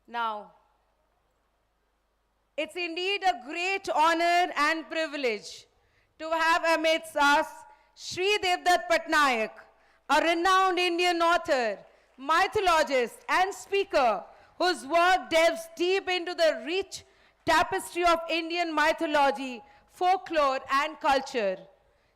Now, it's indeed a great honor and privilege to have amidst us Sri Devdutt Patnaik, a renowned Indian author, mythologist, and speaker whose work delves deep into the rich tapestry of Indian mythology, folklore, and culture.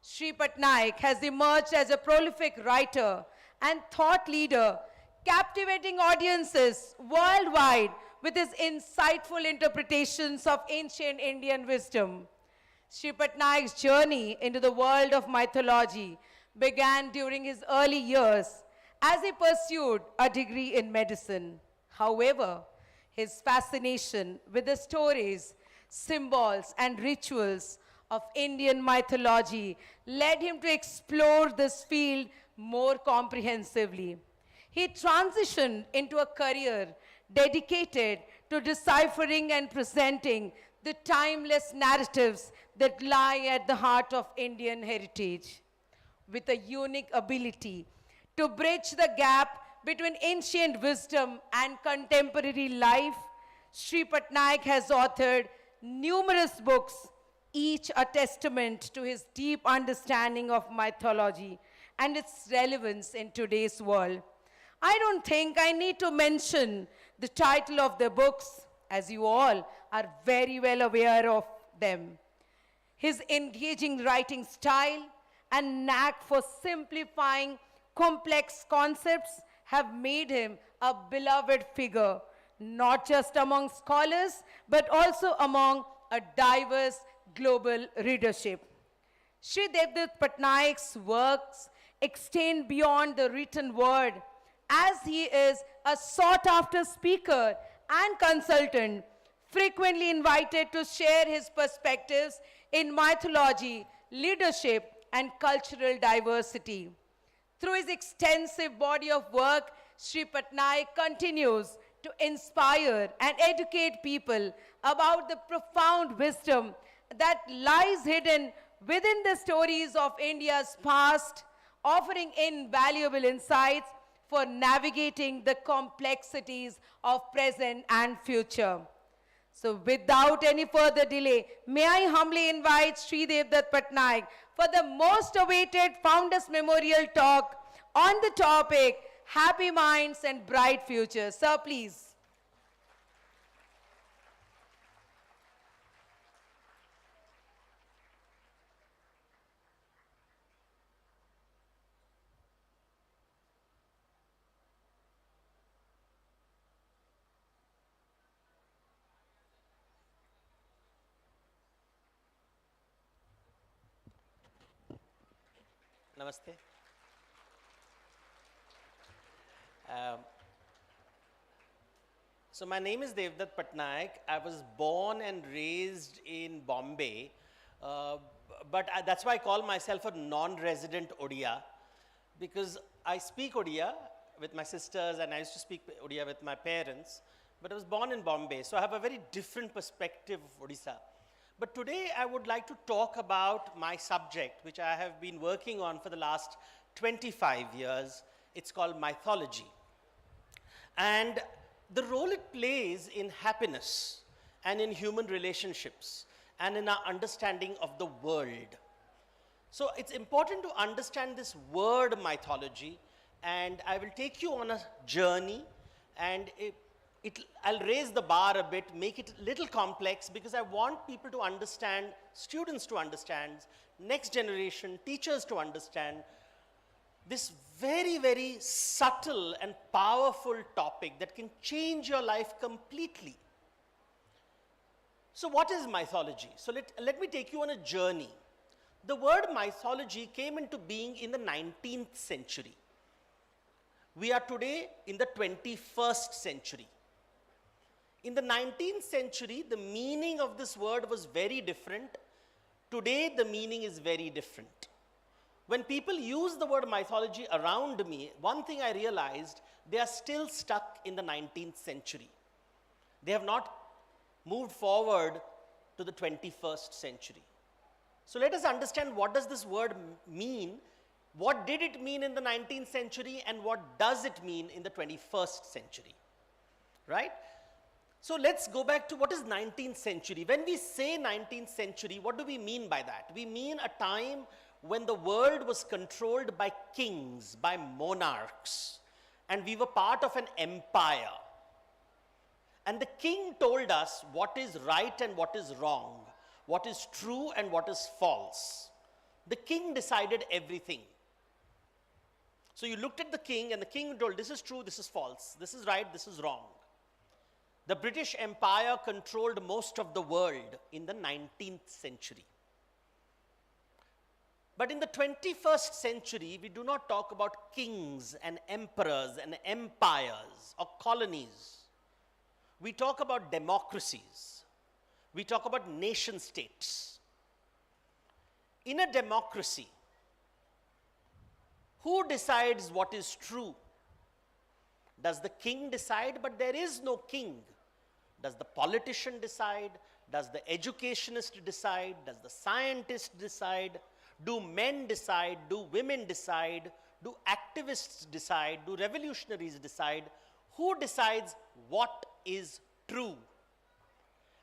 Sri Patnaik has emerged as a prolific writer and thought leader, captivating audiences worldwide with his insightful interpretations of ancient Indian wisdom. Sri Patnaik's journey into the world of mythology began during his early years as he pursued a degree in medicine. However, his fascination with the stories, symbols, and rituals of Indian mythology led him to explore this field more comprehensively. He transitioned into a career dedicated to deciphering and presenting the timeless narratives that lie at the heart of Indian heritage. With a unique ability to bridge the gap between ancient wisdom and contemporary life, Sri Patnaik has authored numerous books, each a testament to his deep understanding of mythology and its relevance in today's world. I don't think I need to mention the title of the books, as you all are very well aware of them. His engaging writing style and knack for simplifying complex concepts have made him a beloved figure, not just among scholars, but also among a diverse global readership. Sri Devdutt Patnaik's works extend beyond the written word, as he is a sought-after speaker and consultant, frequently invited to share his perspectives in mythology, leadership, and cultural diversity. Through his extensive body of work, Sri Patnaik continues to inspire and educate people about the profound wisdom that lies hidden within the stories of India's past, offering invaluable insights for navigating the complexities of present and future. So without any further delay, may I humbly invite Sri Devdutt Patnaik for the most awaited Founders Memorial talk on the topic, Happy Minds and Bright Futures. Sir, please. Namaste. Um, so my name is Devdutt Patnaik. I was born and raised in Bombay, but that's why I call myself a non-resident Odia, because I speak Odia with my sisters and I used to speak Odia with my parents, but I was born in Bombay, so I have a very different perspective of Odisha. But today I would like to talk about my subject, which I have been working on for the last 25 years. It's called mythology. And the role it plays in happiness and in human relationships and in our understanding of the world. So it's important to understand this word mythology, and I will take you on a journey, and I'll raise the bar a bit, make it a little complex, because I want people to understand, students to understand, next generation, teachers to understand this very, very subtle and powerful topic that can change your life completely. So what is mythology? So let me take you on a journey. The word mythology came into being in the 19th century. We are today in the 21st century. In the 19th century, the meaning of this word was very different. Today, the meaning is very different. When people use the word mythology around me, one thing I realized, they are still stuck in the 19th century. They have not moved forward to the 21st century. So let us understand, what does this word mean? What did it mean in the 19th century, and what does it mean in the 21st century? Right? So let's go back to what is 19th century. When we say 19th century, what do we mean by that? We mean a time when the world was controlled by kings, by monarchs, and we were part of an empire. And the king told us what is right and what is wrong, what is true and what is false. The king decided everything. So you looked at the king and the king told, this is true, this is false, this is right, this is wrong. The British Empire controlled most of the world in the 19th century. But in the 21st century, we do not talk about kings and emperors and empires or colonies. We talk about democracies. We talk about nation states. In a democracy, who decides what is true? Does the king decide? But there is no king. Does the politician decide? Does the educationist decide? Does the scientist decide? Do men decide? Do women decide? Do activists decide? Do revolutionaries decide? Who decides what is true?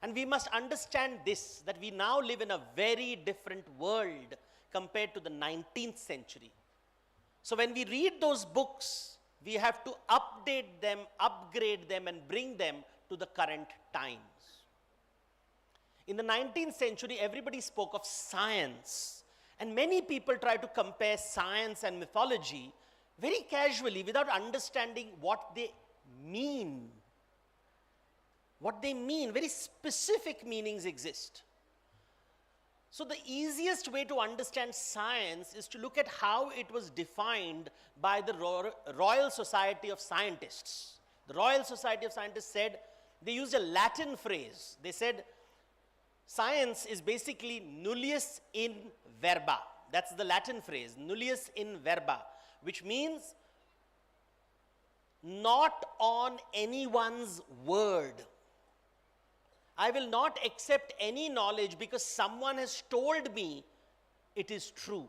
And we must understand this, that we now live in a very different world compared to the 19th century. So when we read those books, we have to update them, upgrade them, and bring them to the current times. In the 19th century, everybody spoke of science. And many people try to compare science and mythology very casually without understanding what they mean. What they mean, very specific meanings exist. So the easiest way to understand science is to look at how it was defined by the Royal Society of Scientists. The Royal Society of Scientists said, they used a Latin phrase. They said, science is basically nullius in verba. That's the Latin phrase, nullius in verba, which means not on anyone's word. I will not accept any knowledge because someone has told me it is true.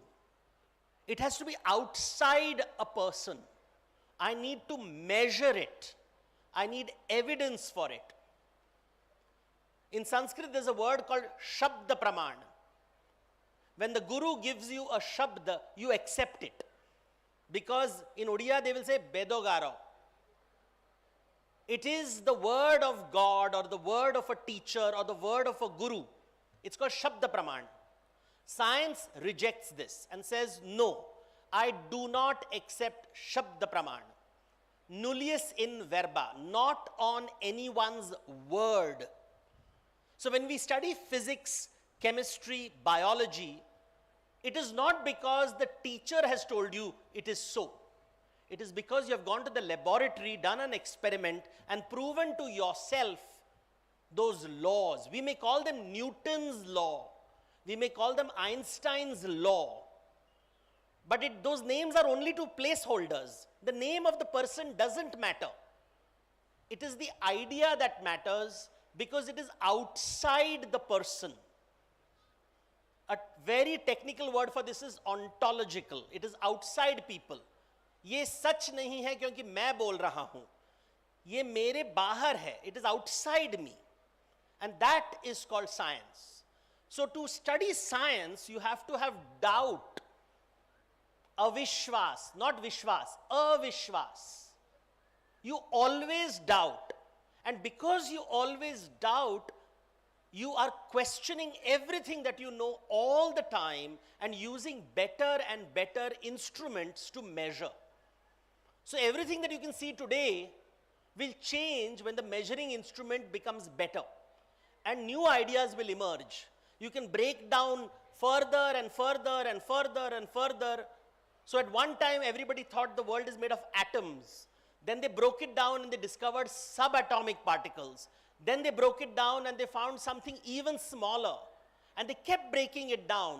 It has to be outside a person. I need to measure it. I need evidence for it. In Sanskrit, there's a word called Shabda Praman. When the Guru gives you a Shabda, you accept it. Because in Odia, they will say Bedogaro. It is the word of God or the word of a teacher or the word of a guru. It's called Shabda Praman. Science rejects this and says, no, I do not accept Shabda Praman. Nullius in verba, not on anyone's word. So when we study physics, chemistry, biology, it is not because the teacher has told you it is so. It is because you have gone to the laboratory, done an experiment, and proven to yourself those laws. We may call them Newton's law. We may call them Einstein's law. But those names are only two placeholders. The name of the person doesn't matter. It is the idea that matters because it is outside the person. A very technical word for this is ontological. It is outside people. ये सच नहीं है क्योंकि मैं बोल रहा हूं. ये मेरे बाहर है. It is outside me. And that is called science. So to study science, you have to have doubt. Avishwas, not vishwas, avishwas. You always doubt. And because you always doubt, you are questioning everything that you know all the time and using better and better instruments to measure. So everything that you can see today will change when the measuring instrument becomes better. And new ideas will emerge. You can break down further and further and further and further. So at one time, everybody thought the world is made of atoms. Then they broke it down and they discovered subatomic particles. Then they broke it down and they found something even smaller. And they kept breaking it down.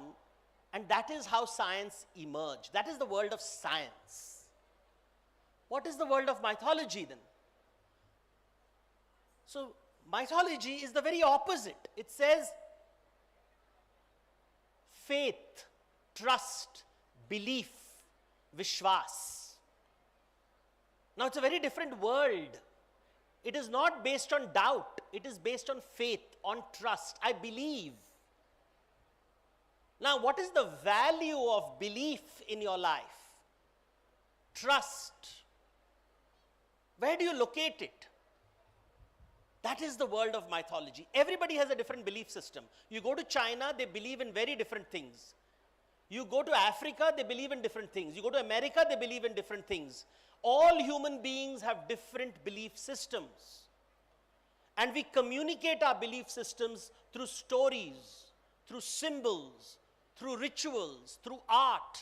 And that is how science emerged. That is the world of science. What is the world of mythology then? So mythology is the very opposite. It says faith, trust, belief, vishwas. Now it's a very different world. It is not based on doubt. It is based on faith, on trust. I believe. Now, what is the value of belief in your life? Trust. Where do you locate it? That is the world of mythology. Everybody has a different belief system. You go to China, they believe in very different things. You go to Africa, they believe in different things. You go to America, they believe in different things. All human beings have different belief systems. And we communicate our belief systems through stories, through symbols, through rituals, through art.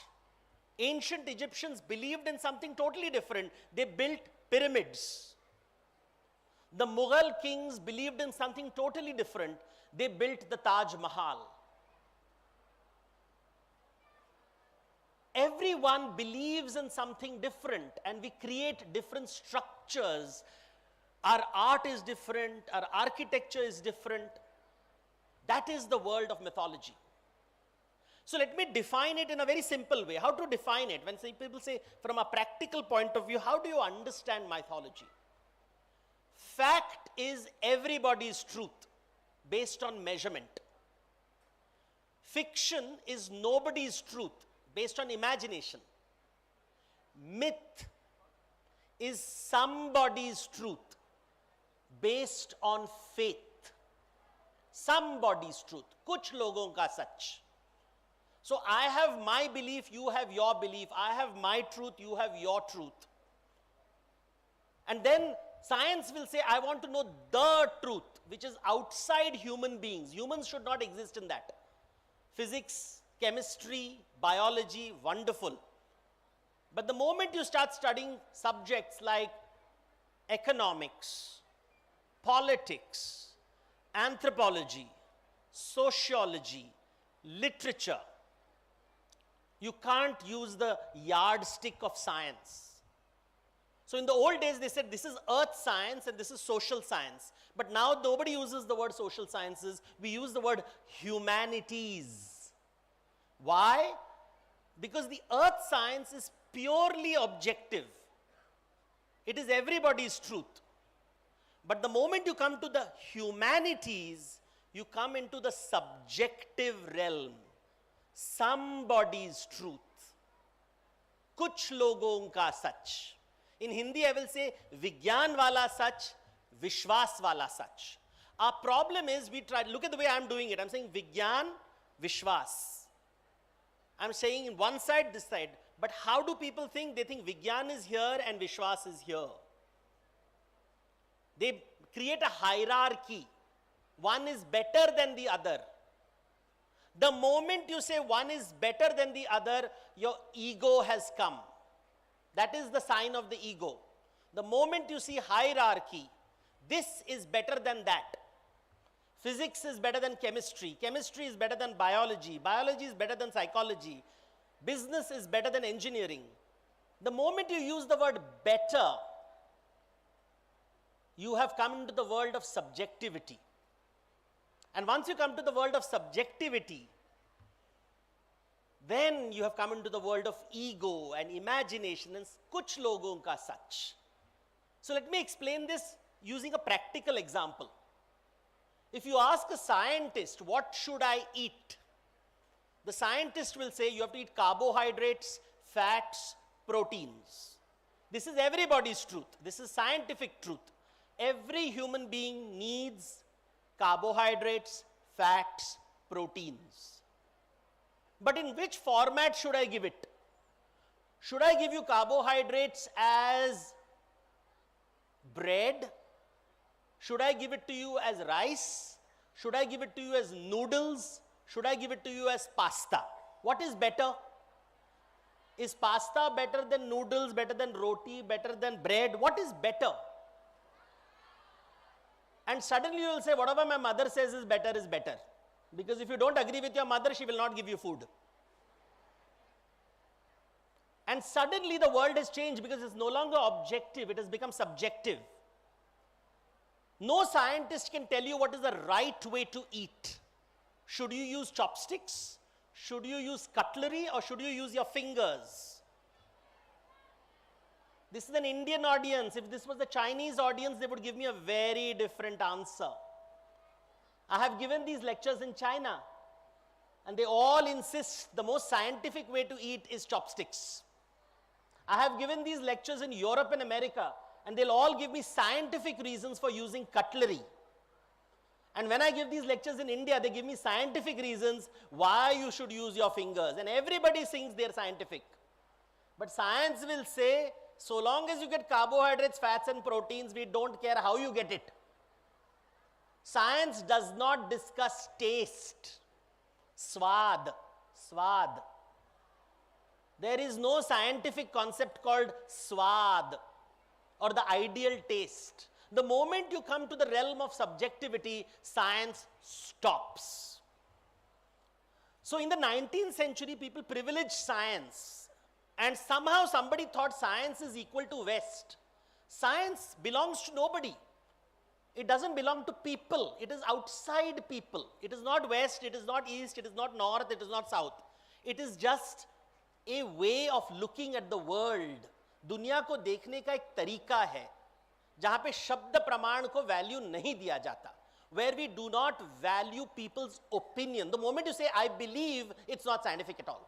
Ancient Egyptians believed in something totally different. They built pyramids. The Mughal kings believed in something totally different. They built the Taj Mahal. Everyone believes in something different, and we create different structures. Our art is different, our architecture is different. That is the world of mythology. So let me define it in a very simple way. How to define it? When people say from a practical point of view, how do you understand mythology? Fact is everybody's truth based on measurement. Fiction is nobody's truth based on imagination. Myth is somebody's truth based on faith. Somebody's truth. Kuch logon ka sach. So I have my belief, you have your belief. I have my truth, you have your truth. And then science will say, I want to know the truth, which is outside human beings. Humans should not exist in that. Physics, chemistry, biology, wonderful. But the moment you start studying subjects like economics, politics, anthropology, sociology, literature, you can't use the yardstick of science. So in the old days, they said this is earth science and this is social science. But now nobody uses the word social sciences. We use the word humanities. Why? Because the earth science is purely objective. It is everybody's truth. But the moment you come to the humanities, you come into the subjective realm. Somebody's truth. Kuch logon ka sach. In Hindi, I will say, Vigyan wala sach, Vishwas wala sach. Our problem is, we try, look at the way I'm doing it. I'm saying Vigyan, Vishwas. I'm saying in one side, this side. But how do people think? They think Vigyan is here and Vishwas is here. They create a hierarchy. One is better than the other. The moment you say one is better than the other, your ego has come. That is the sign of the ego. The moment you see hierarchy, this is better than that. Physics is better than chemistry. Chemistry is better than biology. Biology is better than psychology. Business is better than engineering. The moment you use the word better, you have come into the world of subjectivity. And once you come to the world of subjectivity, then you have come into the world of ego and imagination and kuch logon ka sach. So let me explain this using a practical example. If you ask a scientist, what should I eat? The scientist will say you have to eat carbohydrates, fats, proteins. This is everybody's truth. This is scientific truth. Every human being needs carbohydrates, fats, proteins. But in which format should I give it? Should I give you carbohydrates as bread? Should I give it to you as rice? Should I give it to you as noodles? Should I give it to you as pasta? What is better? Is pasta better than noodles, better than roti, better than bread? What is better? And suddenly you will say, whatever my mother says is better is better. Because if you don't agree with your mother, she will not give you food. And suddenly the world has changed because it's no longer objective, it has become subjective. No scientist can tell you what is the right way to eat. Should you use chopsticks? Should you use cutlery or should you use your fingers? This is an Indian audience. If this was the Chinese audience, they would give me a very different answer. I have given these lectures in China, and they all insist the most scientific way to eat is chopsticks. I have given these lectures in Europe and America, and they'll all give me scientific reasons for using cutlery. And when I give these lectures in India, they give me scientific reasons why you should use your fingers. And everybody thinks they're scientific. But science will say, so long as you get carbohydrates, fats, and proteins, we don't care how you get it. Science does not discuss taste. Swad. Swad. There is no scientific concept called swad or the ideal taste. The moment you come to the realm of subjectivity, science stops. So in the 19th century, people privileged science, and somehow somebody thought science is equal to West. Science belongs to nobody. It doesn't belong to people. It is outside people. It is not West, it is not East, it is not North, it is not South. It is just a way of looking at the world. दुनिया को देखने का एक तरीका है जहां पे शब्द प्रमाण को वैल्यू नहीं दिया जाता, where we do not value people's opinion. The moment you say I believe, it's not scientific at all.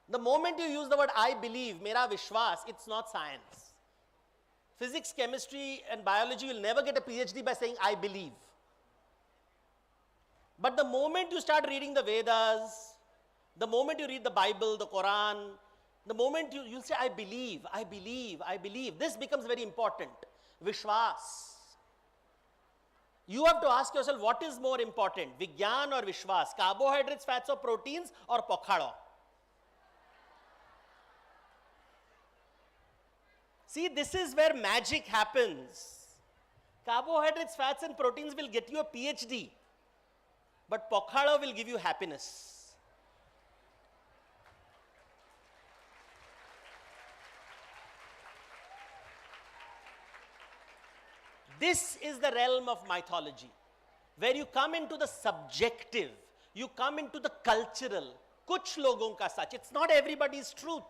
The moment you use the word I believe, mera vishwas, it's not science. Physics, chemistry, and biology will never get a PhD by saying I believe. But the moment you start reading the Vedas, the moment you read the Bible, the Quran, the moment you'll say, I believe, I believe, I believe, this becomes very important. Vishwas. You have to ask yourself, what is more important, Vigyan or Vishwas? Carbohydrates, fats or proteins, or Pokharo? See, this is where magic happens. Carbohydrates, fats and proteins will get you a PhD, but Pokharo will give you happiness. This is the realm of mythology, where you come into the subjective, you come into the cultural. Kuch logon ka sach. It's not everybody's truth.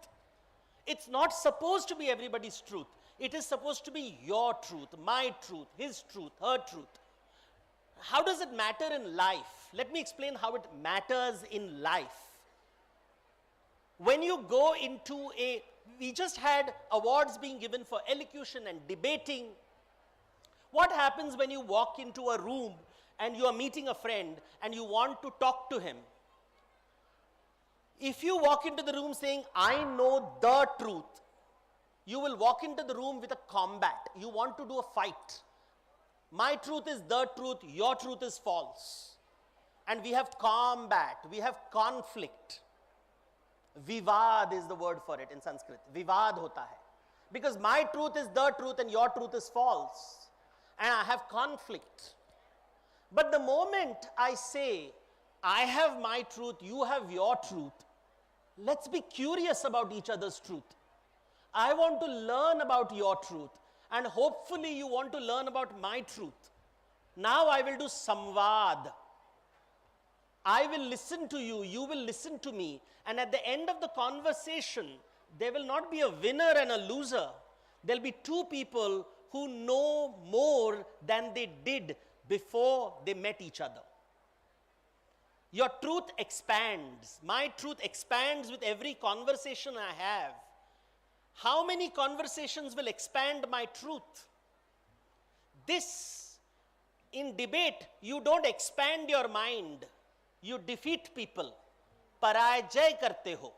It's not supposed to be everybody's truth. It is supposed to be your truth, my truth, his truth, her truth. How does it matter in life? Let me explain how it matters in life. When you go into we just had awards being given for elocution and debating. What happens when you walk into a room and you are meeting a friend and you want to talk to him? If you walk into the room saying, I know the truth, you will walk into the room with a combat. You want to do a fight. My truth is the truth, your truth is false. And we have combat, we have conflict. Vivad is the word for it in Sanskrit. Vivad hota hai. Because my truth is the truth and your truth is false. And I have conflict. But the moment I say, I have my truth, you have your truth, let's be curious about each other's truth. I want to learn about your truth, and hopefully you want to learn about my truth. Now I will do samvad. I will listen to you, you will listen to me, and at the end of the conversation, there will not be a winner and a loser. There will be two people who know more than they did before they met each other. Your truth expands. My truth expands with every conversation I have. How many conversations will expand my truth? This, in debate, you don't expand your mind. You defeat people. Parajay karte ho.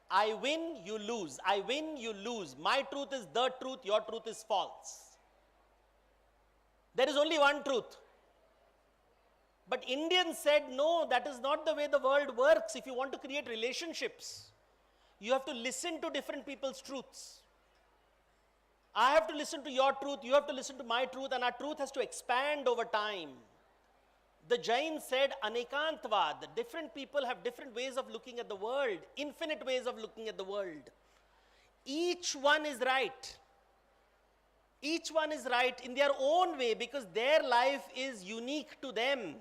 I win, you lose. I win, you lose. My truth is the truth, your truth is false. There is only one truth. But Indians said, no, that is not the way the world works. If you want to create relationships, you have to listen to different people's truths. I have to listen to your truth, you have to listen to my truth, and our truth has to expand over time. The Jains said, Anekantvad, different people have different ways of looking at the world, infinite ways of looking at the world. Each one is right. Each one is right in their own way because their life is unique to them.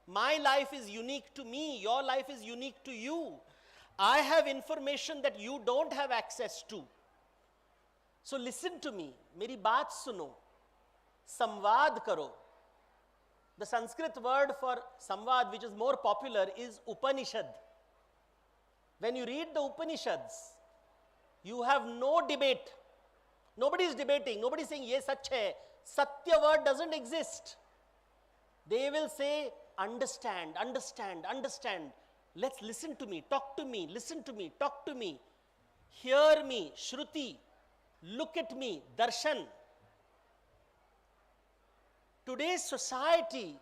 My life is unique to me, your life is unique to you. I have information that you don't have access to. So listen to me, मेरी बात सुनो, संवाद करो. The Sanskrit word for samvad, which is more popular, is Upanishad. When you read the Upanishads, you have no debate. Nobody is debating. Nobody is saying, ye sach hai. Satya word doesn't exist. They will say, understand, understand, understand. Let's listen to me, talk to me, listen to me, talk to me. Hear me, Shruti. Look at me, Darshan. Today's society,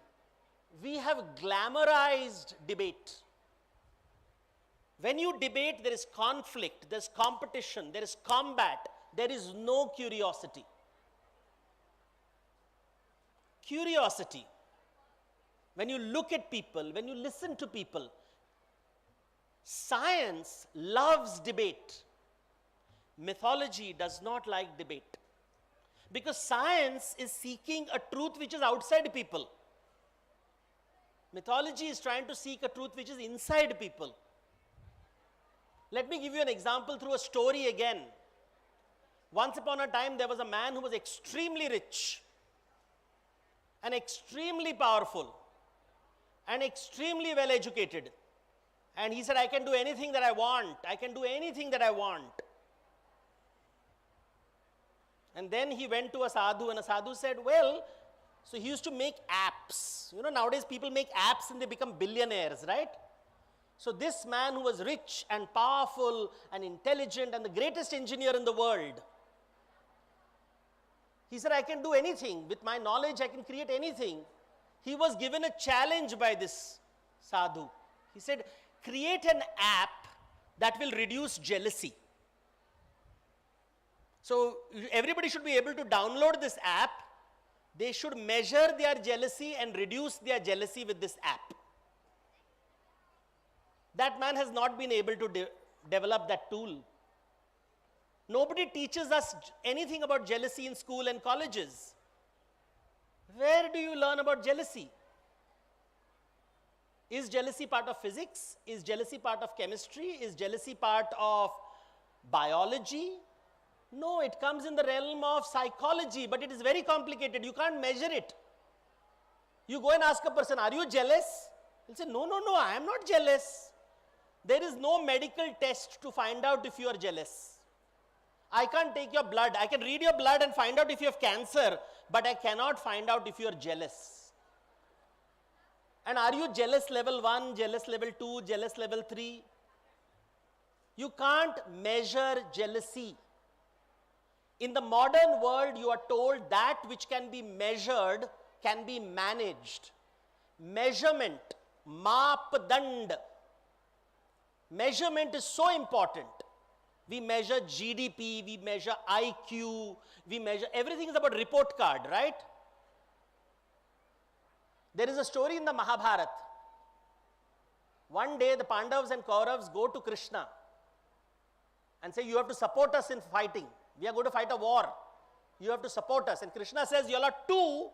we have glamorized debate. When you debate, there is conflict, there is competition, there is combat, there is no curiosity. Curiosity. When you look at people, when you listen to people, science loves debate. Mythology does not like debate. Because science is seeking a truth which is outside people. Mythology is trying to seek a truth which is inside people. Let me give you an example through a story again. Once upon a time, there was a man who was extremely rich and extremely powerful and extremely well educated. And he said, I can do anything that I want. I can do anything that I want. And then he went to a sadhu, and a sadhu said, well, so he used to make apps. You know, nowadays people make apps and they become billionaires, right? So this man who was rich and powerful and intelligent and the greatest engineer in the world, he said, I can do anything. With my knowledge, I can create anything. He was given a challenge by this sadhu. He said, create an app that will reduce jealousy. So everybody should be able to download this app. They should measure their jealousy and reduce their jealousy with this app. That man has not been able to develop that tool. Nobody teaches us anything about jealousy in school and colleges. Where do you learn about jealousy? Is jealousy part of physics? Is jealousy part of chemistry? Is jealousy part of biology? No, it comes in the realm of psychology, but it is very complicated. You can't measure it. You go and ask a person, are you jealous? He'll say, no, no, no, I am not jealous. There is no medical test to find out if you are jealous. I can't take your blood. I can read your blood and find out if you have cancer, but I cannot find out if you are jealous. And are you jealous level 1, jealous level 2, jealous level 3? You can't measure jealousy. In the modern world, you are told that which can be measured can be managed. Measurement, maapdand. Measurement is so important. We measure GDP, we measure IQ, we measure, everything is about report card, right? There is a story in the Mahabharata. One day the Pandavas and Kauravas go to Krishna and say, you have to support us in fighting. We are going to fight a war. You have to support us. And Krishna says, you all are 2,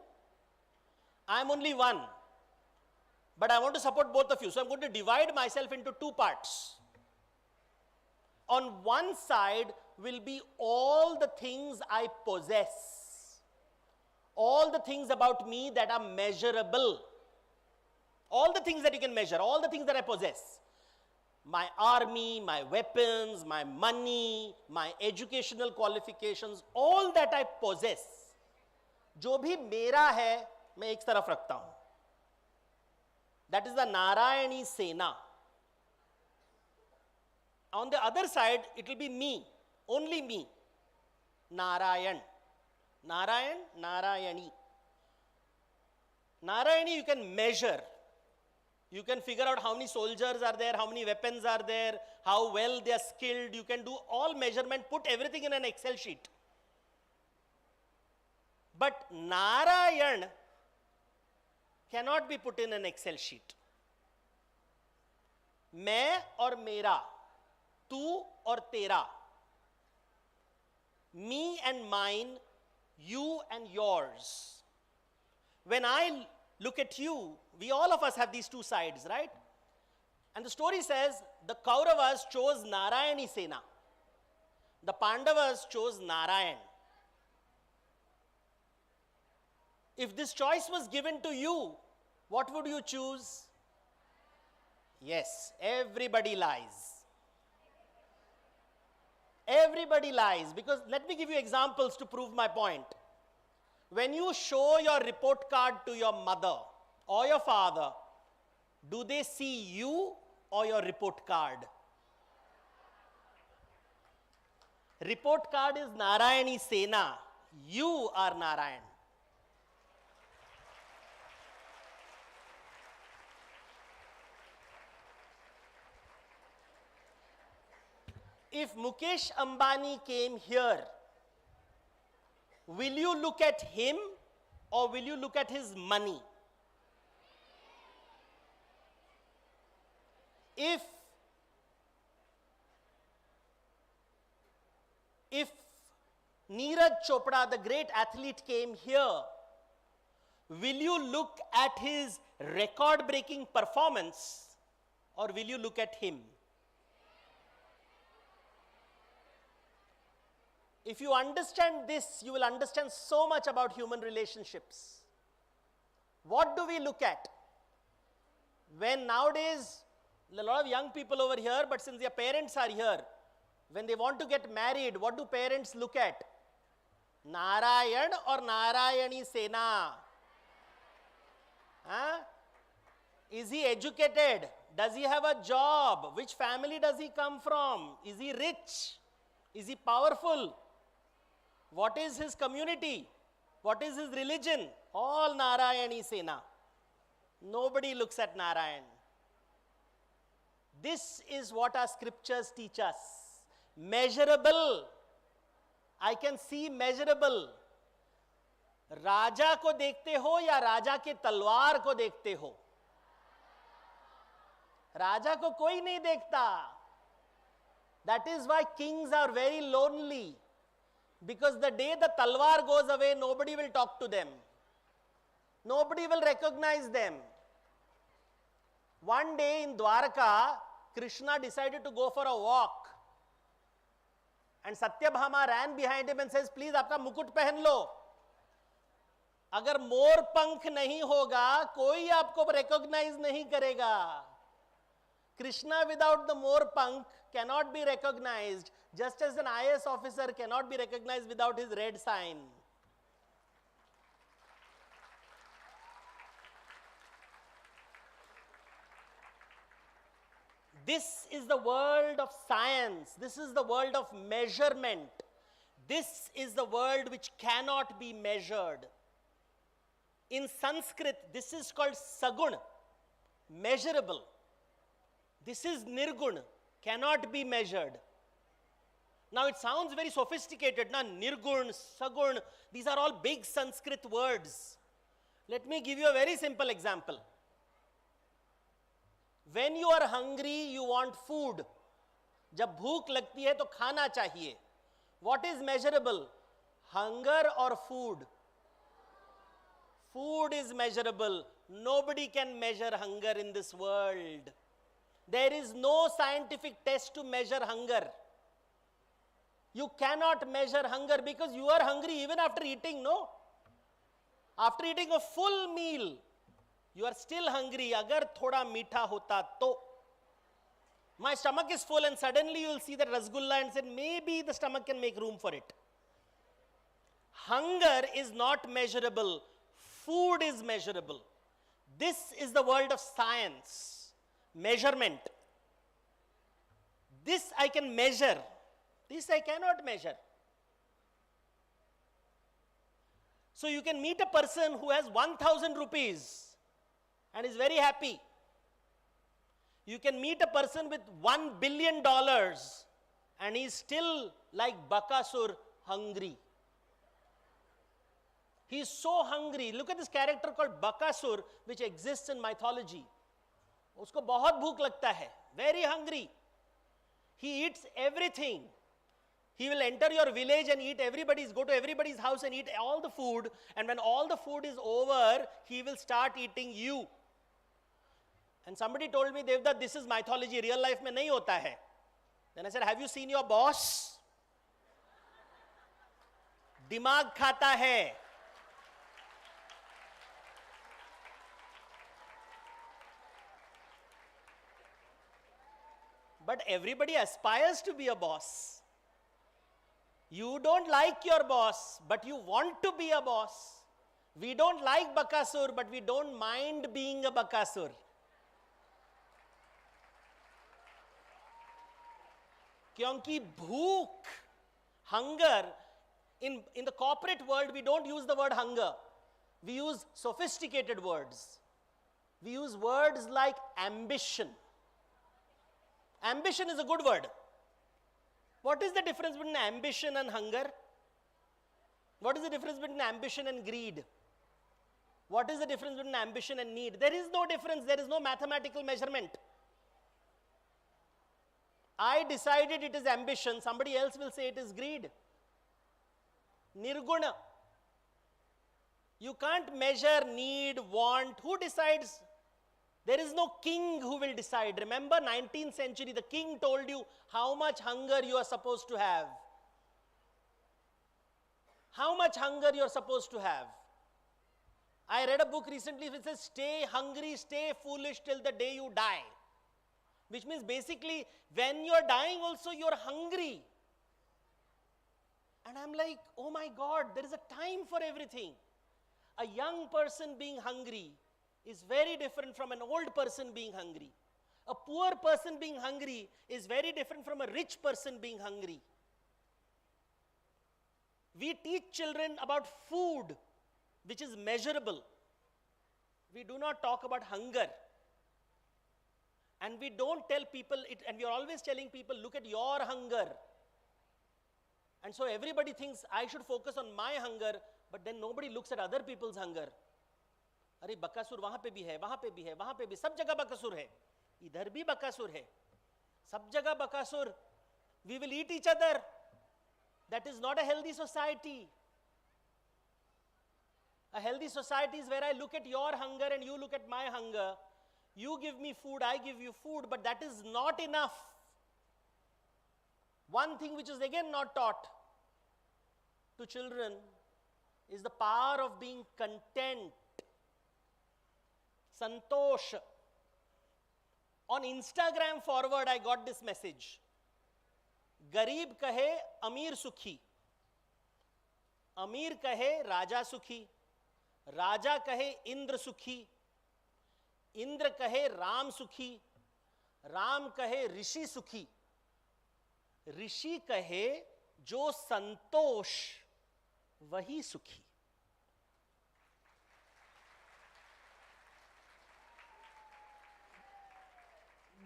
I am only 1. But I want to support both of you. So I am going to divide myself into 2 parts. On one side will be all the things I possess. All the things about me that are measurable. All the things that you can measure. All the things that I possess. My army, my weapons, my money, my educational qualifications, all that I possess. जो भी मेरा है, मैं एक तरफ रखता हूं. That is the Narayani Sena. On the other side, it will be me, only me. Narayan. Narayan, Narayani. Narayani you can measure. You can figure out how many soldiers are there, how many weapons are there, how well they are skilled. You can do all measurement, put everything in an Excel sheet. But Narayan cannot be put in an Excel sheet. मैं और मेरा, तू और तेरा, me and mine, you and yours. When I look at you, we all of us have these 2 sides, right? And the story says the Kauravas chose Narayani Sena. The Pandavas chose Narayan. If this choice was given to you, what would you choose? Yes, everybody lies. Everybody lies, because let me give you examples to prove my point. When you show your report card to your mother or your father, do they see you or your report card? Report card is Narayani Sena. You are Narayan. If Mukesh Ambani came here, will you look at him or will you look at his money? If Neeraj Chopra, the great athlete, came here, will you look at his record-breaking performance or will you look at him? If you understand this, you will understand so much about human relationships. What do we look at? When nowadays, a lot of young people over here, but since their parents are here, when they want to get married, what do parents look at? Narayan or Narayani Sena? Huh? Is he educated? Does he have a job? Which family does he come from? Is he rich? Is he powerful? What is his community? What is his religion? All Narayani Sena. Nobody looks at Narayan. This is what our scriptures teach us. Measurable. I can see measurable. राजा को देखते हो या राजा के तलवार को देखते हो? राजा को कोई नहीं देखता. That is why kings are very lonely. Because the day the talwar goes away, nobody will talk to them. Nobody will recognize them. One day in Dwarka, Krishna decided to go for a walk. And Satyabhama ran behind him and says, please, आपका मुकुट पहन लो. अगर मोर पंख नहीं होगा, कोई आपको recognize नहीं करेगा. Krishna without the more pank cannot be recognized, just as an IAS officer cannot be recognized without his red sign. This is the world of science. This is the world of measurement. This is the world which cannot be measured. In Sanskrit, this is called sagun, measurable. This is nirgun, cannot be measured. Now it sounds very sophisticated, na? Nirgun, sagun, these are all big Sanskrit words. Let me give you a very simple example. When you are hungry, you want food. जब भूख लगती है तो खाना चाहिए. What is measurable? Hunger or food? Food is measurable. Nobody can measure hunger in this world. There is no scientific test to measure hunger. You cannot measure hunger because you are hungry even after eating, no? After eating a full meal, you are still hungry. Agar thoda meetha hota to. My stomach is full and suddenly you will see that rasgulla and say, maybe the stomach can make room for it. Hunger is not measurable. Food is measurable. This is the world of science. Measurement. This I can measure. This I cannot measure. So you can meet a person who has 1,000 rupees and is very happy. You can meet a person with $1 billion and he is still like Bakasur, hungry. He is so hungry. Look at this character called Bakasur, which exists in mythology. उसको बहुत भूख लगता है, very hungry. He eats everything. He will enter your village and go to everybody's house and eat all the food, and when all the food is over, he will start eating you. And somebody told me, Devdutt, this is mythology, real life में नहीं होता है. Then I said, have you seen your boss? दिमाग खाता है. But everybody aspires to be a boss. You don't like your boss, but you want to be a boss. We don't like Bakasur, but we don't mind being a Bakasur. क्योंकि भूख, hunger, in the corporate world, we don't use the word hunger. We use sophisticated words. We use words like ambition. Ambition is a good word. What is the difference between ambition and hunger? What is the difference between ambition and greed? What is the difference between ambition and need? There is no difference. There is no mathematical measurement. I decided it is ambition. Somebody else will say it is greed. Nirguna. You can't measure need, want. Who decides? There is no king who will decide. Remember, 19th century, the king told you how much hunger you are supposed to have. How much hunger you are supposed to have. I read a book recently which says, stay hungry, stay foolish till the day you die. Which means basically, when you are dying also, you are hungry. And I'm like, oh my God, there is a time for everything. A young person being hungry is very different from an old person being hungry. A poor person being hungry is very different from a rich person being hungry. We teach children about food, which is measurable. We do not talk about hunger. And we don't tell people it, and we are always telling people, look at your hunger. And so everybody thinks I should focus on my hunger, but then nobody looks at other people's hunger. अरे बकासुर वहां पे भी है, वहां पे भी है, वहां पे भी, सब जगह बकासुर है, इधर भी बकासुर है, सब जगह Bakasur. We will eat each other. That is not a healthy society. A healthy society is where I look at your hunger and you look at my hunger. You give me food, I give you food, but that is not enough. One thing which is again not taught to children is the power of being content. Santosh. On Instagram forward, I got this message. Garib kahe Amir Sukhi. Amir kahe Raja Sukhi. Raja kahe Indra Sukhi. Indra kahe Ram Sukhi. Ram kahe Rishi Sukhi. Rishi kahe jo santosh wahi sukhi.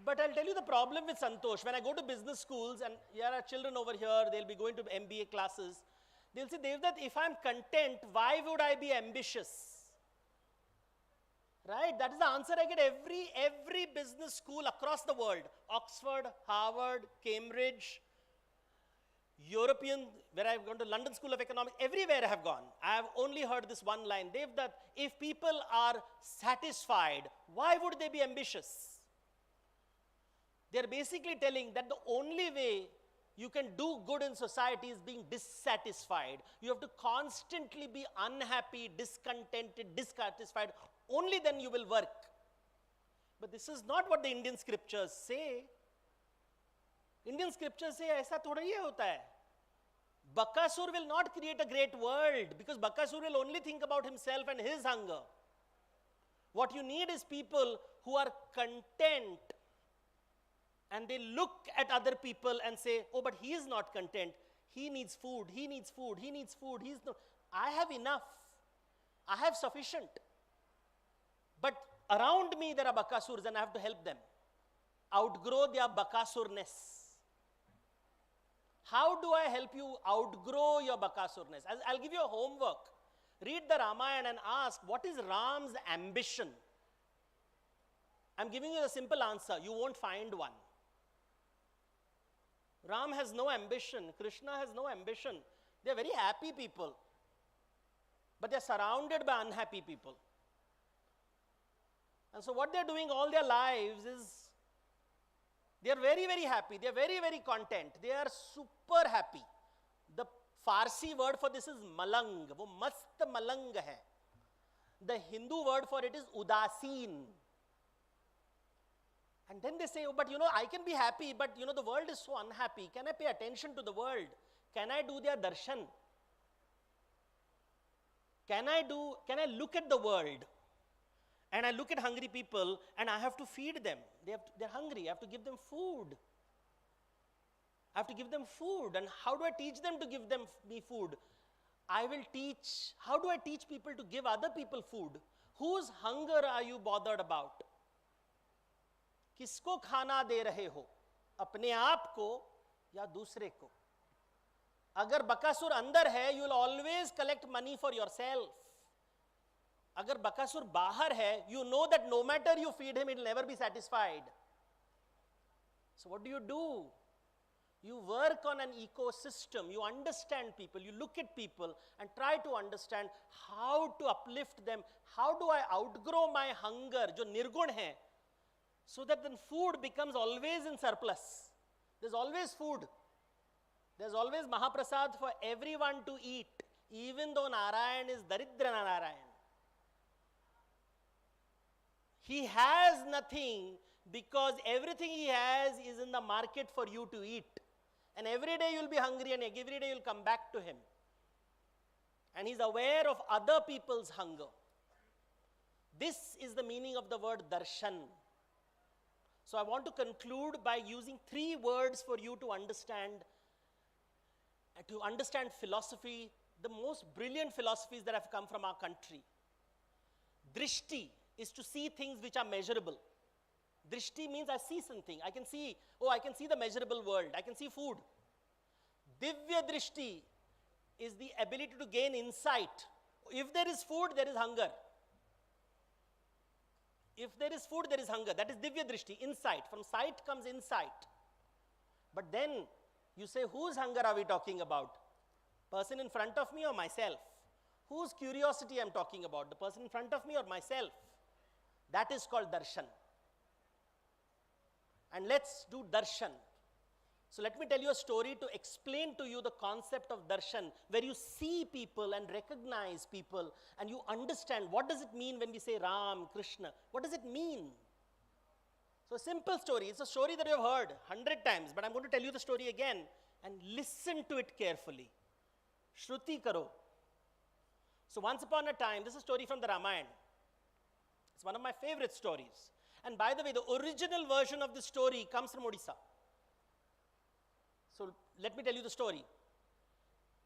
But I'll tell you the problem with santosh. When I go to business schools, and there are children over here, they'll be going to MBA classes, they'll say, Devdutt, if I'm content, why would I be ambitious? Right? That is the answer I get every business school across the world. Oxford, Harvard, Cambridge, European, where I've gone to London School of Economics, everywhere I have gone. I have only heard this one line. Devdutt, if people are satisfied, why would they be ambitious? They're basically telling that the only way you can do good in society is being dissatisfied. You have to constantly be unhappy, discontented, dissatisfied. Only then you will work. But this is not what the Indian scriptures say. Indian scriptures say, ऐसा थोड़ा ही होता है. Bakasur will not create a great world because Bakasur will only think about himself and his hunger. What you need is people who are content. And they look at other people and say, oh, but he is not content. He needs food, he needs food, he needs food. He's not. I have enough. I have sufficient. But around me there are bakasurs and I have to help them outgrow their bakasurness. How do I help you outgrow your bakasurness? I'll give you a homework. Read the Ramayana and ask, what is Ram's ambition? I'm giving you a simple answer. You won't find one. Ram has no ambition. Krishna has no ambition. They're very happy people. But they're surrounded by unhappy people. And so what they're doing all their lives is, they're very, very happy. They're very, very content. They are super happy. The Farsi word for this is malang. वो मस्त मलंग है. The Hindu word for it is udasin. And then they say, oh, but I can be happy, but the world is so unhappy. Can I pay attention to the world? Can I do their darshan? Can I look at the world? And I look at hungry people and I have to feed them. They're hungry. I have to give them food. I have to give them food. And how do I teach them to give me food? How do I teach people to give other people food? Whose hunger are you bothered about? किसको खाना दे रहे हो? अपने आप को या दूसरे को? अगर बकासुर अंदर है, you will always collect money for yourself. अगर बकासुर बाहर है, you know that no matter you feed him, it will never be satisfied. So what do? You work on an ecosystem. You understand people. You look at people and try to understand how to uplift them. How do I outgrow my hunger, जो निर्गुण है, so that then food becomes always in surplus. There's always food. There's always Mahaprasad for everyone to eat, even though Narayan is Daridra Narayan. He has nothing because everything he has is in the market for you to eat. And every day you'll be hungry and every day you'll come back to him. And he's aware of other people's hunger. This is the meaning of the word darshan. So I want to conclude by using 3 words for you to understand philosophy, the most brilliant philosophies that have come from our country. Drishti is to see things which are measurable. Drishti means I see something. I can see the measurable world. I can see food. Divya Drishti is the ability to gain insight. If there is food, there is hunger. If there is food, there is hunger. That is Divya Drishti, insight. From sight comes insight. But then you say, whose hunger are we talking about? Person in front of me or myself? Whose curiosity I'm talking about? The person in front of me or myself? That is called darshan. And let's do darshan. So let me tell you a story to explain to you the concept of darshan, where you see people and recognize people and you understand what does it mean when we say Ram, Krishna. What does it mean? So a simple story. It's a story that you have heard 100 times, but I'm going to tell you the story again and listen to it carefully. Shruti karo. So once upon a time, this is a story from the Ramayana. It's one of my favorite stories. And by the way, the original version of this story comes from Odisha. So let me tell you the story.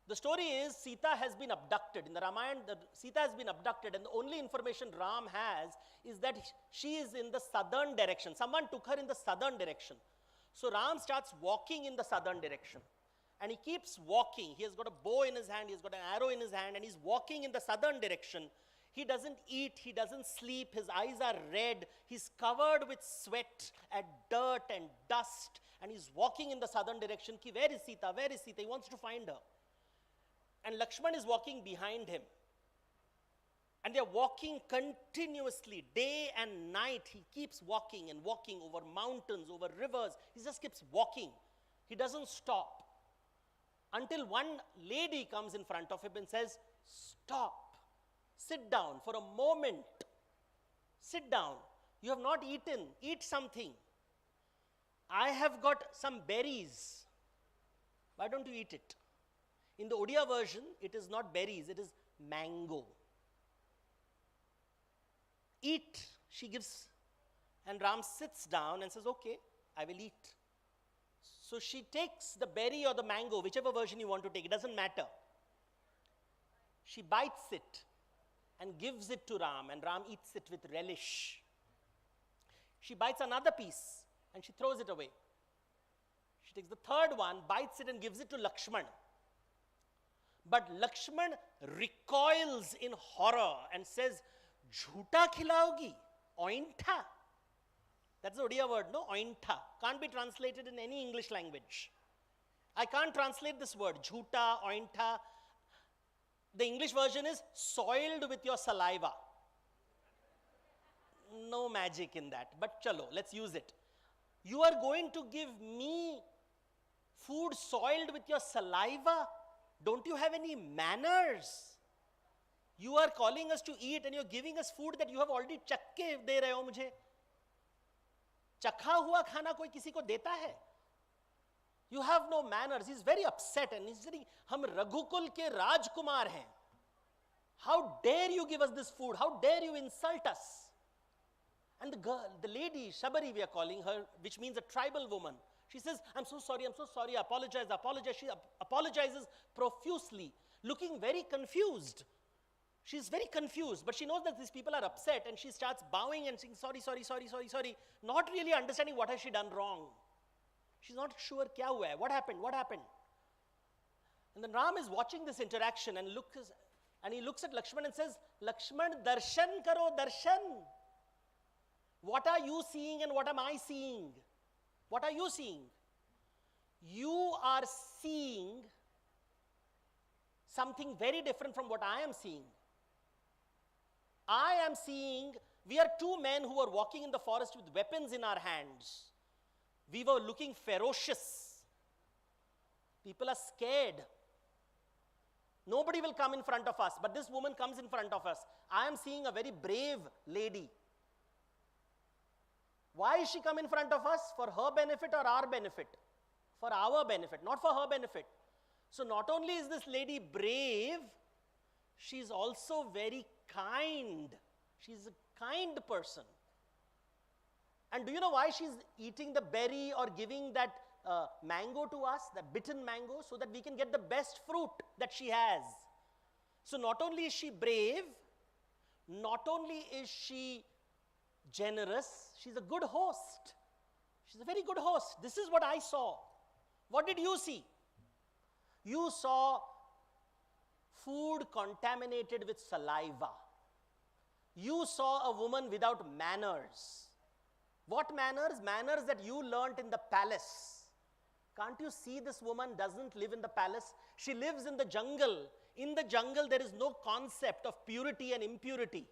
The story is Sita has been abducted. In the Ramayana, Sita has been abducted, and the only information Ram has is that she is in the southern direction. Someone took her in the southern direction. So Ram starts walking in the southern direction. And he keeps walking. He has got a bow in his hand, he has got an arrow in his hand, and he's walking in the southern direction. He doesn't eat, he doesn't sleep, his eyes are red, he's covered with sweat and dirt and dust, and he's walking in the southern direction. Ki, where is Sita? Where is Sita? He wants to find her. And Lakshman is walking behind him. And they're walking continuously, day and night. He keeps walking and walking over mountains, over rivers. He just keeps walking. He doesn't stop. Until one lady comes in front of him and says, stop. Sit down for a moment. Sit down. You have not eaten. Eat something. I have got some berries. Why don't you eat it? In the Odia version, it is not berries, it is mango. Eat, she gives. And Ram sits down and says, okay, I will eat. So she takes the berry or the mango, whichever version you want to take, it doesn't matter. She bites it and gives it to Ram, and Ram eats it with relish. She bites another piece and she throws it away. She takes the third one, bites it and gives it to Lakshman. But Lakshman recoils in horror and says, Jhuta khilaogi? Ointa. That's the Odia word, no? Ointa. Can't be translated in any English language. I can't translate this word, Jhuta, Ointa. The English version is soiled with your saliva. No magic in that, but chalo, let's use it. You are going to give me food soiled with your saliva? Don't you have any manners? You are calling us to eat and you're giving us food that you have already chakke de rahe ho mujhe. Chakha hua khana koi kisi ko deta hai? You have no manners. He's very upset and he's saying, hum Raghukul ke Rajkumar hain. How dare you give us this food? How dare you insult us? And the girl, the lady, Shabari we are calling her, which means a tribal woman. She says, I'm so sorry, I apologize. She apologizes profusely, looking very confused. She's very confused, but she knows that these people are upset and she starts bowing and saying, sorry, not really understanding what has she done wrong. She's not sure kya hua hai, what happened. And then Ram is watching this interaction and he looks at Lakshman and says, Lakshman, darshan karo, darshan. What are you seeing and what am I seeing? What are you seeing? You are seeing something very different from what I am seeing. I am seeing, we are two men who were walking in the forest with weapons in our hands. We were looking ferocious. People are scared. Nobody will come in front of us, but this woman comes in front of us. I am seeing a very brave lady. Why is she come in front of us? For her benefit or our benefit? For our benefit, not for her benefit. So not only is this lady brave, she's also very kind. She's a kind person. And do you know why she's eating the berry or giving that mango to us, that bitten mango, so that we can get the best fruit that she has. So not only is she brave, not only is she generous, she's a good host. She's a very good host. This is what I saw. What did you see? You saw food contaminated with saliva. You saw a woman without manners. What manners? Manners that you learnt in the palace. Can't you see this woman doesn't live in the palace? She lives in the jungle. In the jungle, there is no concept of purity and impurity.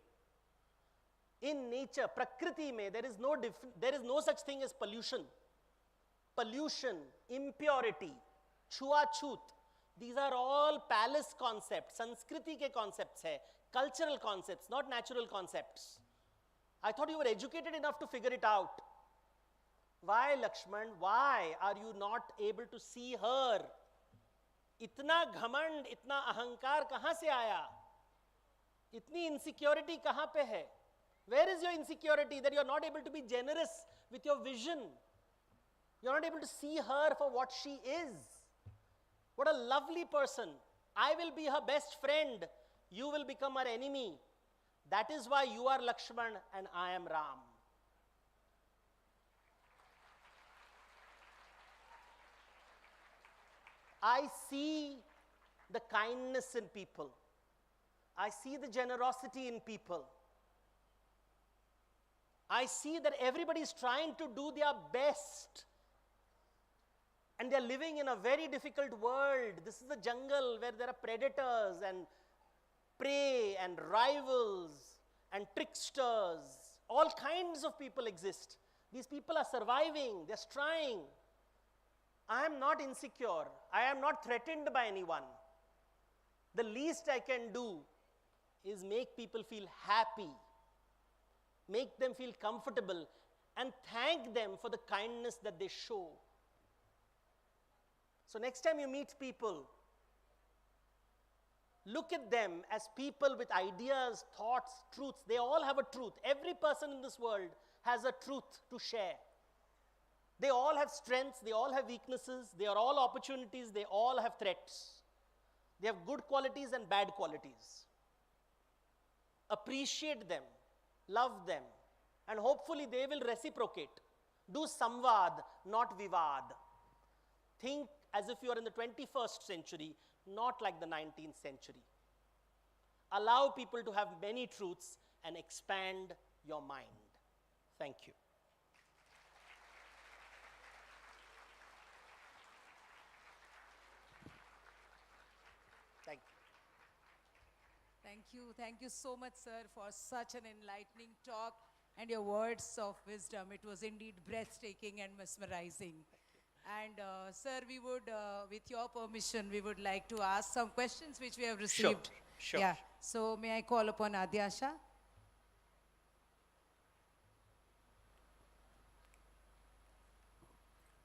In nature, Prakriti mein, there is no such thing as pollution. Pollution, impurity, chhuachut. These are all palace concepts. Sanskriti ke concepts hai. Cultural concepts, not natural concepts. I thought you were educated enough to figure it out. Why, Lakshman? Why are you not able to see her? Itna ghamand, itna ahankar kahan se aaya? Itni insecurity kahan pe hai? Where is your insecurity that you are not able to be generous with your vision? You are not able to see her for what she is. What a lovely person. I will be her best friend. You will become her enemy. That is why you are Lakshman and I am Ram. I see the kindness in people. I see the generosity in people. I see that everybody is trying to do their best. And they are living in a very difficult world. This is a jungle where there are predators and prey and rivals and tricksters. All kinds of people exist. These people are surviving. They're trying. I am not insecure. I am not threatened by anyone. The least I can do is make people feel happy, make them feel comfortable, and thank them for the kindness that they show. So next time you meet people, look at them as people with ideas, thoughts, truths. They all have a truth. Every person in this world has a truth to share. They all have strengths, they all have weaknesses, they are all opportunities, they all have threats. They have good qualities and bad qualities. Appreciate them, love them, and hopefully they will reciprocate. Do samvad, not vivad. Think as if you are in the 21st century, not like the 19th century. Allow people to have many truths and expand your mind. Thank you. Thank you. Thank you so much, sir, for such an enlightening talk and your words of wisdom. It was indeed breathtaking and mesmerizing. And sir, we would, with your permission, we would like to ask some questions which we have received. Sure. Yeah. So may I call upon Adyasha?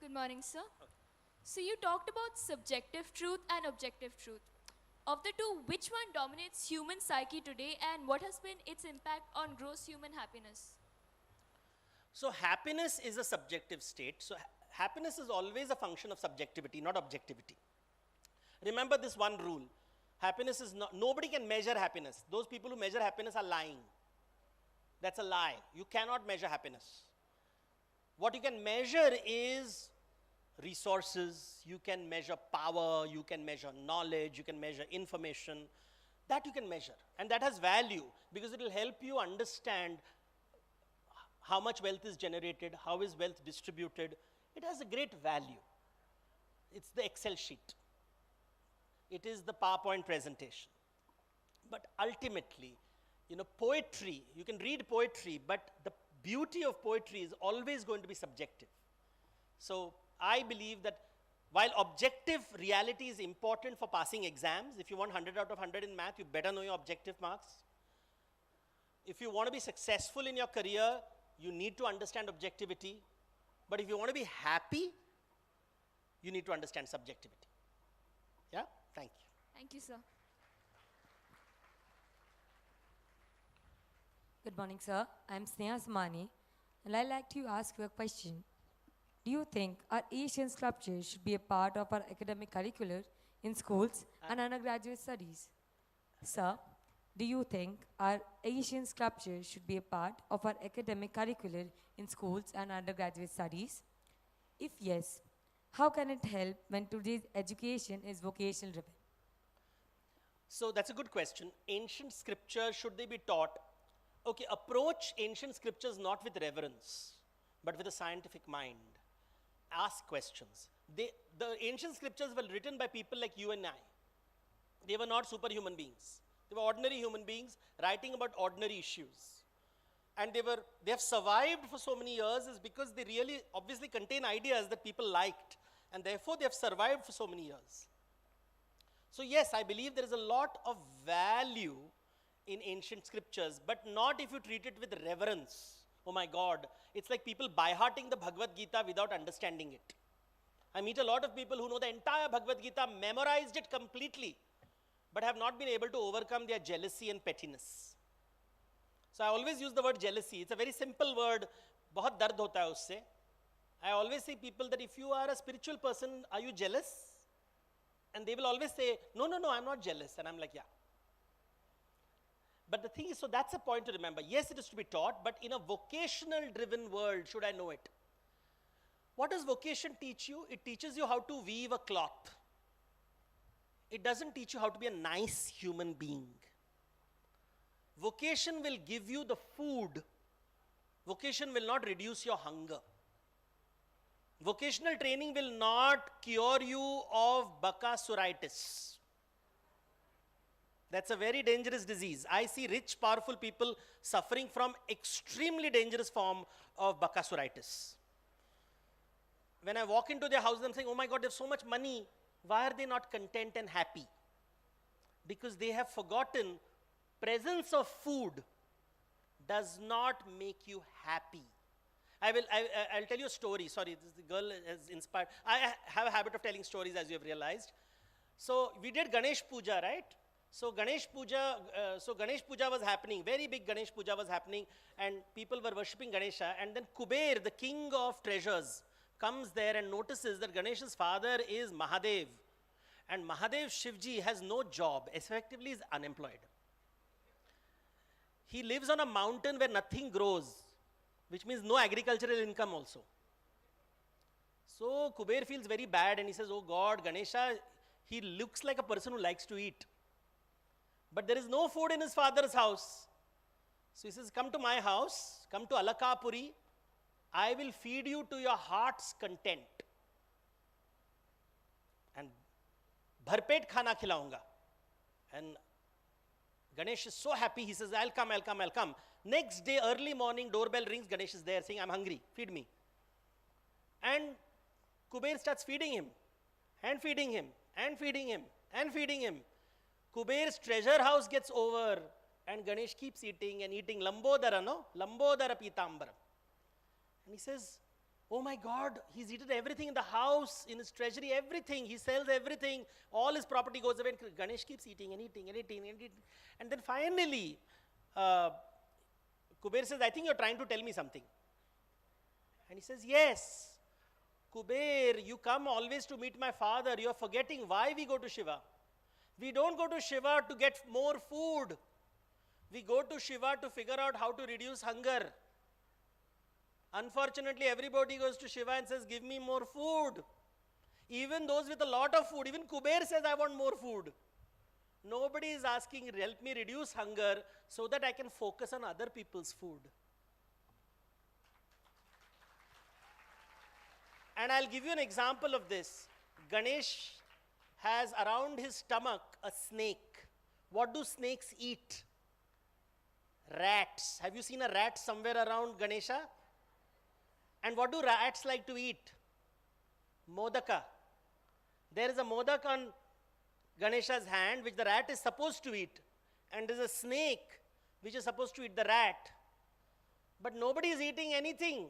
Good morning, sir. So you talked about subjective truth and objective truth. Of the two, which one dominates human psyche today and what has been its impact on gross human happiness? So happiness is a subjective state. So happiness is always a function of subjectivity, not objectivity. Remember this one rule. Happiness is not, nobody can measure happiness. Those people who measure happiness are lying. That's a lie. You cannot measure happiness. What you can measure is resources, you can measure power, you can measure knowledge, you can measure information. That you can measure. And that has value because it will help you understand how much wealth is generated, how is wealth distributed. It has a great value. It's the Excel sheet. It is the PowerPoint presentation. But ultimately, poetry, you can read poetry, but the beauty of poetry is always going to be subjective. So I believe that while objective reality is important for passing exams, if you want 100 out of 100 in math, you better know your objective marks. If you want to be successful in your career, you need to understand objectivity. But if you want to be happy, you need to understand subjectivity. Yeah? Thank you. Thank you, sir. Good morning, sir. I'm Sena and I'd like to ask you a question. Do you think our Asian sculpture should be a part of our academic curriculum in schools and undergraduate studies? Sir, do you think our Asian sculpture should be a part of our academic curriculum in schools and undergraduate studies? If yes, how can it help when today's education is vocational driven? So that's a good question. Ancient scripture, should they be taught? Okay, approach ancient scriptures not with reverence, but with a scientific mind. Ask questions. The ancient scriptures were written by people like you and I. They were not superhuman beings. They were ordinary human beings writing about ordinary issues. And they have survived for so many years is because they really obviously contain ideas that people liked. And therefore they have survived for so many years. So yes, I believe there is a lot of value in ancient scriptures, but not if you treat it with reverence. Oh my God, it's like people by-hearting the Bhagavad Gita without understanding it. I meet a lot of people who know the entire Bhagavad Gita, memorized it completely, but have not been able to overcome their jealousy and pettiness. So I always use the word jealousy. It's a very simple word. बहुत दर्द होता है उससे. I always say people that if you are a spiritual person, are you jealous? And they will always say, no, I'm not jealous. And I'm like, yeah. But the thing is, so that's a point to remember. Yes, it is to be taught, but in a vocational driven world, should I know it? What does vocation teach you? It teaches you how to weave a cloth. It doesn't teach you how to be a nice human being. Vocation will give you the food. Vocation will not reduce your hunger. Vocational training will not cure you of bacasuritis. That's a very dangerous disease. I see rich, powerful people suffering from extremely dangerous form of bacasuritis. When I walk into their house, I'm saying, oh my God, they have so much money. Why are they not content and happy? Because they have forgotten presence of food does not make you happy. I'll tell you a story. Sorry, this girl has inspired. I have a habit of telling stories, as you have realized. So we did Ganesh Puja, right? So Ganesh Puja was happening, very big Ganesh Puja was happening, and people were worshipping Ganesha, and then Kuber, the king of treasures, comes there and notices that Ganesha's father is Mahadev, and Mahadev Shivji has no job, effectively is unemployed. He lives on a mountain where nothing grows, which means no agricultural income also. So Kuber feels very bad and he says, oh God, Ganesha, he looks like a person who likes to eat. But there is no food in his father's house. So he says, come to my house, come to Alakapuri, I will feed you to your heart's content. And bharpet khana khilaunga. And Ganesh is so happy, he says, I'll come. Next day, early morning, doorbell rings, Ganesh is there saying, I'm hungry, feed me. And Kuber starts feeding him, and feeding him, and feeding him, and feeding him. Kuber's treasure house gets over, and Ganesh keeps eating and eating. Lambodara, no? Lambodara Pitambaram. And he says, oh my God, he's eaten everything in the house, in his treasury, everything. He sells everything. All his property goes away. And Ganesh keeps eating and eating and eating and eating. And then finally, Kuber says, I think you're trying to tell me something. And he says, yes. Kuber, you come always to meet my father. You're forgetting why we go to Shiva. We don't go to Shiva to get more food. We go to Shiva to figure out how to reduce hunger. Unfortunately, everybody goes to Shiva and says, give me more food. Even those with a lot of food, even Kuber says, I want more food. Nobody is asking, help me reduce hunger so that I can focus on other people's food. And I'll give you an example of this. Ganesh has around his stomach a snake. What do snakes eat? Rats. Have you seen a rat somewhere around Ganesha? And what do rats like to eat? Modaka. There is a modak on Ganesha's hand which the rat is supposed to eat. And there is a snake which is supposed to eat the rat. But nobody is eating anything.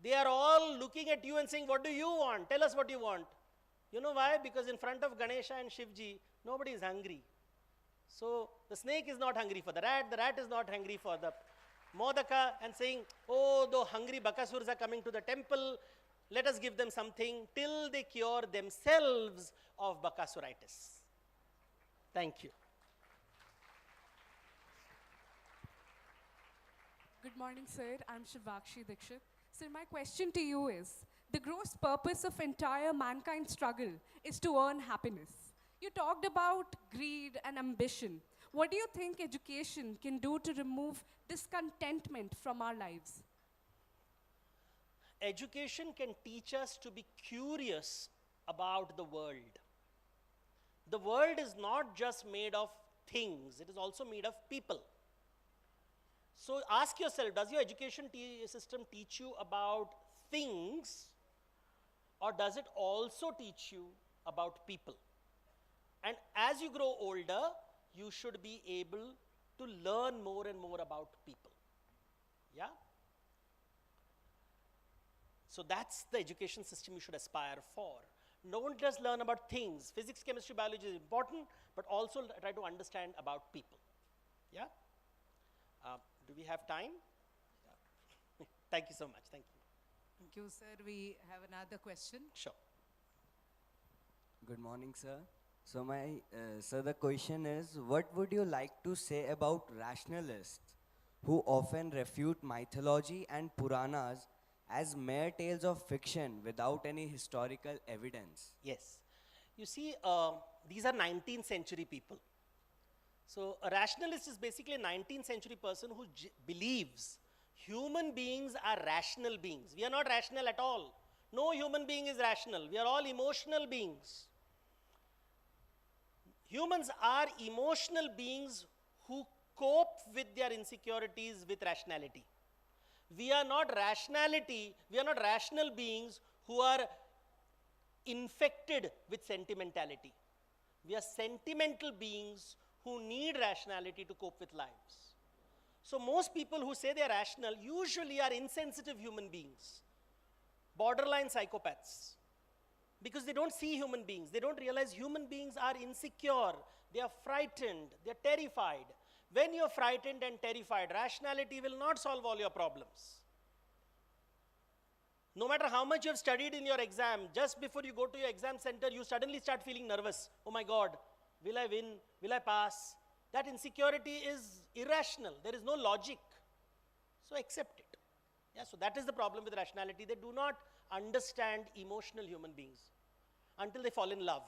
They are all looking at you and saying, what do you want? Tell us what you want. You know why? Because in front of Ganesha and Shivji, nobody is hungry. So the snake is not hungry for the rat is not hungry for the modaka, and saying, oh, though hungry Bakasurs are coming to the temple, let us give them something till they cure themselves of Bakasuritis. Thank you. Good morning, sir. I'm Shivakshi Dikshit. Sir, my question to you is, the gross purpose of entire mankind's struggle is to earn happiness. You talked about greed and ambition. What do you think education can do to remove discontentment from our lives? Education can teach us to be curious about the world. The world is not just made of things, it is also made of people. So ask yourself, does your education system teach you about things, or does it also teach you about people? And as you grow older, you should be able to learn more and more about people. Yeah? So that's the education system you should aspire for. Don't just learn about things. Physics, chemistry, biology is important, but also try to understand about people. Yeah? Do we have time? Yeah. Thank you so much. Thank you. Thank you, sir. We have another question. Sure. Good morning, sir. So sir, the question is, what would you like to say about rationalists who often refute mythology and Puranas as mere tales of fiction without any historical evidence? Yes. You see, these are 19th century people. So a rationalist is basically a 19th century person who believes human beings are rational beings. We are not rational at all. No human being is rational. We are all emotional beings. Humans are emotional beings who cope with their insecurities with rationality. We are not rational beings who are infected with sentimentality. We are sentimental beings who need rationality to cope with lives. So most people who say they are rational usually are insensitive human beings, borderline psychopaths, because they don't see human beings. They don't realize human beings are insecure, they are frightened, they are terrified. When you're frightened and terrified, rationality will not solve all your problems. No matter how much you have studied in your exam, just before you go to your exam center, you suddenly start feeling nervous. Oh my God, will I win? Will I pass? That insecurity is irrational. There is no logic. So accept it. Yeah, so that is the problem with rationality. They do not understand emotional human beings until they fall in love.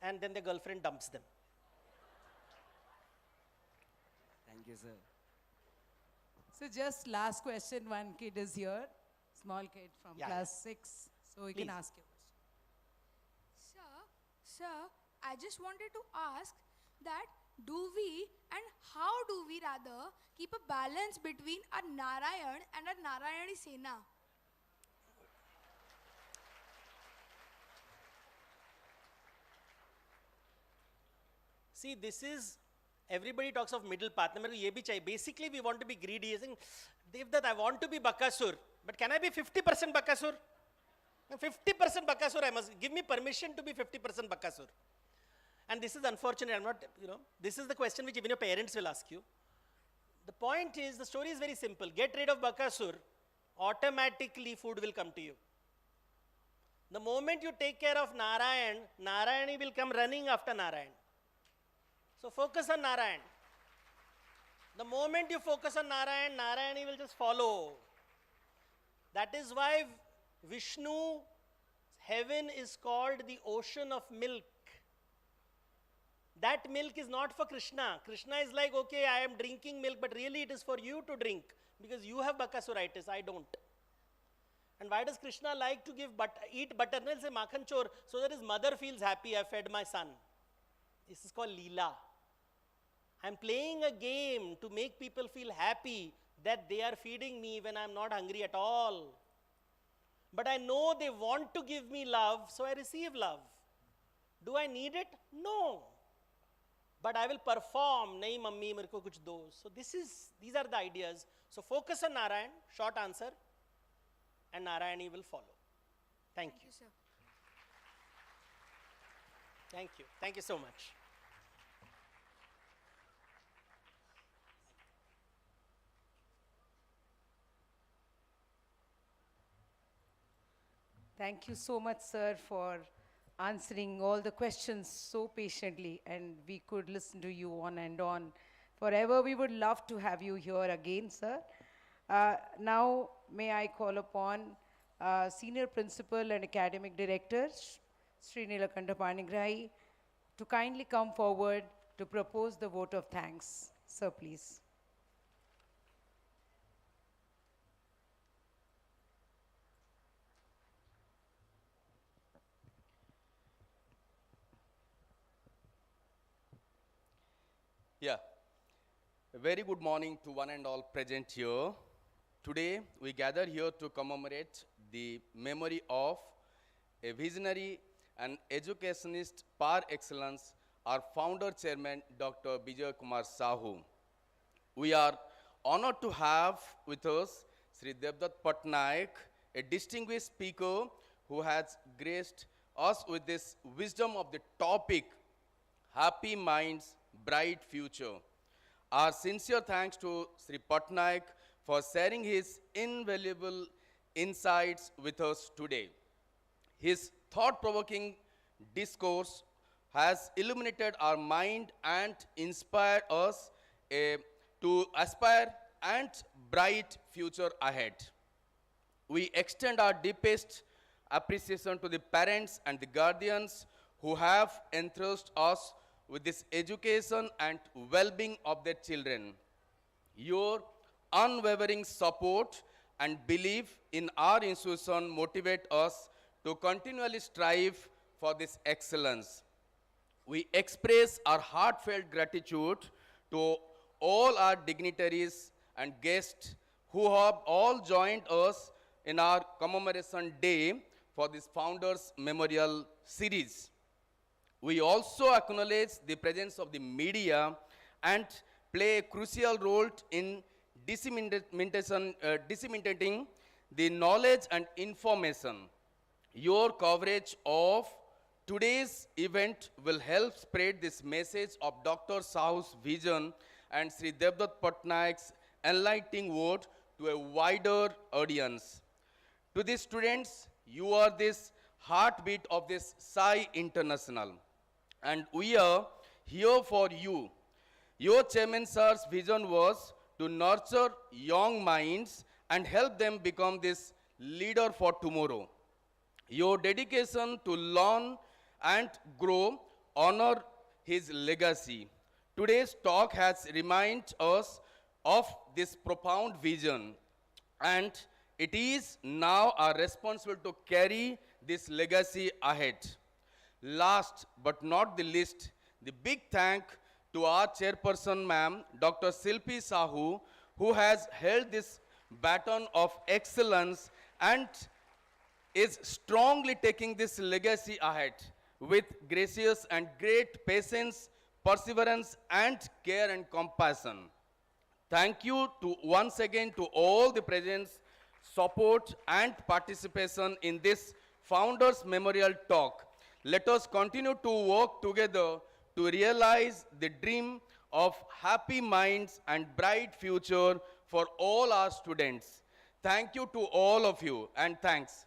And then their girlfriend dumps them. Thank you, sir. So just last question, one kid is here, small kid from class 6. So we can ask you a question. Sir, I just wanted to ask that do we and how do we rather keep a balance between our Narayan and our Narayani Sena? See, this is, everybody talks of middle path. मेरे को ये भी चाहिए. Basically, we want to be greedy. You're saying, Devdutt, I want to be Bakasur, but can I be 50% Bakasur? 50% Bakasur, I must, give me permission to be 50% Bakasur. And this is unfortunate, I'm not, this is the question which even your parents will ask you. The point is, the story is very simple. Get rid of Bakasur, automatically food will come to you. The moment you take care of Narayan, Narayani will come running after Narayan. So focus on Narayan. The moment you focus on Narayan, Narayani will just follow. That is why Vishnu, heaven is called the ocean of milk. That milk is not for Krishna. Krishna is like, okay, I am drinking milk, but really it is for you to drink because you have Bakasuritis, I don't. And why does Krishna like to eat butter? No, he'll say makhan chor, so that his mother feels happy, I fed my son. This is called Leela. I'm playing a game to make people feel happy that they are feeding me when I'm not hungry at all. But I know they want to give me love, so I receive love. Do I need it? No. But I will perform, nahi mummy, mere ko kuch do. So these are the ideas. So focus on Narayan, short answer, and Narayani will follow. Thank you. Sir. Thank you. Thank you so much. Thank you so much, sir, for answering all the questions so patiently, and we could listen to you on and on. Forever, we would love to have you here again, sir. Now, may I call upon Senior Principal and Academic Director, Sri Nilakanta Panigrahi, to kindly come forward to propose the vote of thanks. Sir, please. Yeah. A very good morning to one and all present here. Today, we gather here to commemorate the memory of a visionary and educationist par excellence, our founder chairman, Dr. Bijay Kumar Sahu. We are honored to have with us Sri Devdutt Patnaik, a distinguished speaker who has graced us with this wisdom of the topic, Happy Minds, Bright Future. Our sincere thanks to Sri Patnaik for sharing his invaluable insights with us today. His thought-provoking discourse has illuminated our mind and inspired us to aspire and bright future ahead. We extend our deepest appreciation to the parents and the guardians who have entrusted us with this education and well-being of their children. Your unwavering support and belief in our institution motivate us to continually strive for this excellence. We express our heartfelt gratitude to all our dignitaries and guests who have all joined us in our commemoration day for this Founders Memorial Series. We also acknowledge the presence of the media and play a crucial role in disseminating the knowledge and information. Your coverage of today's event will help spread this message of Dr. Sahu's vision and Sri Devdutt Patnaik's enlightening word to a wider audience. To the students, you are this heartbeat of this Sai International, and we are here for you. Your chairman sir's vision was to nurture young minds and help them become this leader for tomorrow. Your dedication to learn and grow honor his legacy. Today's talk has reminded us of this profound vision, and it is now our responsibility to carry this legacy ahead. Last but not the least, the big thank to our chairperson, ma'am, Dr. Silpi Sahu, who has held this baton of excellence and is strongly taking this legacy ahead with gracious and great patience, perseverance, and care and compassion. Thank you to once again to all the presence, support and participation in this Founders Memorial Talk. Let us continue to work together to realize the dream of happy minds and bright future for all our students. Thank you to all of you and thanks.